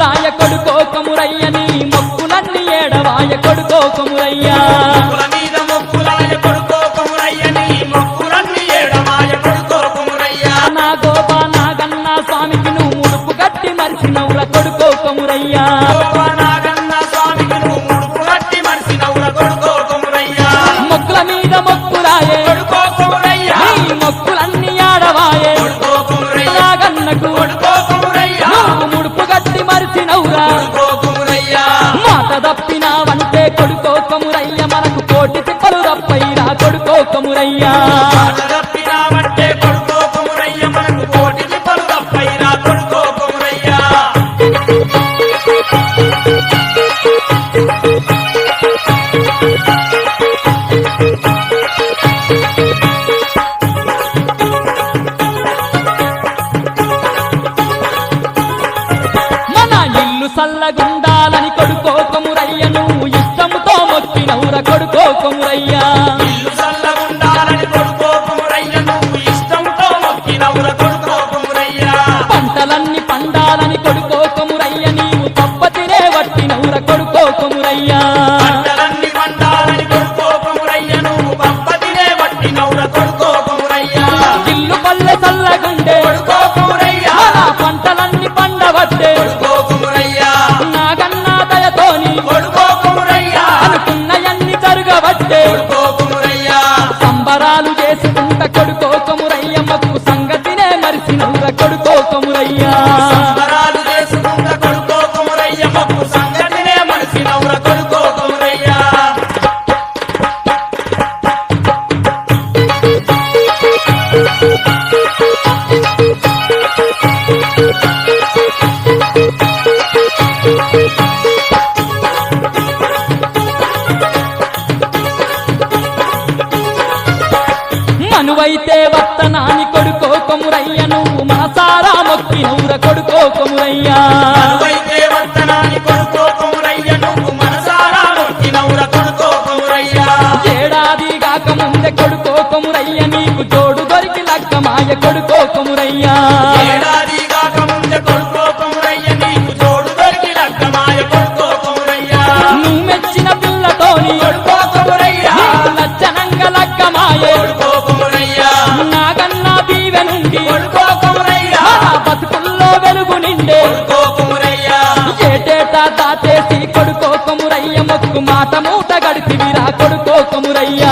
మొక్కులాయ కొడుకో కొమురయ్య నీ మొక్కులన్నీ ఏడవాయ కొడుకో కొమురయ్య మొక్కుల మీద మొక్కులాయ కొడుకో కొమురయ్య నీ మొక్కులన్నీ ఏడవాయ కొడుకో కొమురయ్య నా గోపా నాగన్న స్వామికి నువ్వు ముడుపు గట్టి మరిచినవుల కొడుకో కొమురయ్య నాగన్న స్వామికి నువ్వు ముడుపు గట్టి మరిచినవుల కొడుకో కొమురయ్య మొక్కుల మీద మొక్కులాయే కొడుకో కొమురయ్య నీ మొక్కులన్నీ ఆడవాయే కొడుకో కొమురయ్య నాగన్నకు కొడుకో కొమురయ్య నువ్వు ముడుపు గట్టి మరిచినవురా కొడుకో కొమురయ్య మాట తప్పినావంటే కొడుకో కొమురయ్య మనకు కోటి తిప్పలు తప్పైరా కొడుకో కొమురయ్య మాట తప్పినావంటే కొడుకో కొమురయ్య మనకు కోటి తిప్పలు తప్పైరా కొడుకో కొమురయ్య మన ఇల్లు సల్లగుండాలని కొడుకో కొమురయ్య నువ్వు ఇష్టంతో మొక్కినవుర కొడుకో కొమురయ్య ఇల్లు చల్లగుండాలని కొడుకో కొమురయ్య నువ్వు ఇష్టంతో మొక్కినవుర కొడుకో కొమురయ్య పంటలన్నీ పండాలని కొడుకో కొమురయ్య నీవు తప్పతినే వట్టినవుర కొడుకో కొమురయ్య పంటలన్నీ పండాలని కొడుకో కొమురయ్య నువ్వు పంపతినే వట్టినవుర కొడుకో కొమురయ్య ఇల్లు పల్లె సల్లగుండే కొడుకో కొమురయ్య మన పంటలన్నీ పండవట్టే కొడుకో కొమురయ్య నాగన్నా దయతోని కొడుకో కొమురయ్య అనుకున్నయన్ని జరగవట్టే కొడుకో కొమురయ్య సంబరాలు చేసుకుంట కొడుకో కొమురయ్య మొక్కు సంగతినే మరిసినవుర కొడుకో కొమురయ్య సంబరాలు చేసుకుంట కొడుకో కొమురయ్య మొక్కు సంగతినే మరిసినవుర కొడుకో కొమురయ్య మనువైతే వత్తనాని కొడుకో కొమురయ్య నువ్వు మనసారా మొక్కినవుర కొడుకో కొమురయ్య అనువైతే వర్తనాని కొడుకో కొమురయ్య నువ్వు మనసారా మొక్కినవుర కొడుకో కొమురయ్య ఏడాది గాక ముందే కొడుకో కొమురయ్య నీకు జోడు దొరికి లక్కమాయ కొడుకో కొమురయ్య ఏడాది కాక ముందే కొడుకో కొమురయ్య నీకు జోడు దొరికి లగ్గమాయ కొడుకో కొమురయ్య నువ్వు మెచ్చిన పిల్లతోని కొడుకో కొమురయ్య నీకు లచ్చనంగ లక్కమాయే కొడుకో కొమురయ్య నాగన్నా దీవె నుండి కొడుకో కొమురయ్య మన బతుకుల్లో వెలుగు నిండే కొడుకో కొమురయ్య ఏటేటా దాచేసి కొడుకో కొమురయ్య మొక్కు మాట మూట గడిపివిరా కొడుకో కొమురయ్య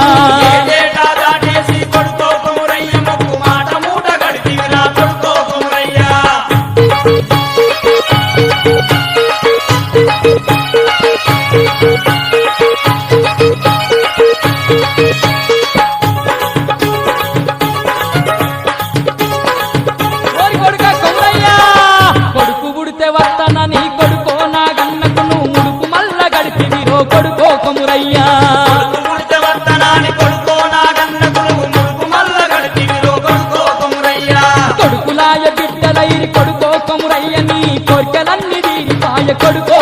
ఏటేటా దాటేసి కొడుకో కొమురయ్య మొక్కు మాట మూట గడిపివిరా కొడుకో కొమురయ్య ఓరి కొడుక కొమురయ్య కొడుకు పుడితే వత్తన నీ కొడుకో నాగన్నకు నువ్వు ముడుపు మల్ల గడిపివిరో కొడుకో కొమురయ్య కొడుకు పుడితే వర్తనాని కొడుకో నాగన్నకు నువ్వు ముడుపు మల్ల గడిపివిరో కొడుకో కొమురయ్య కొడుకులాయ బిడ్డలైరి కొడుకో కొమురయ్య నీ కోర్కెలన్నీ తీరిపాయ కొడుకో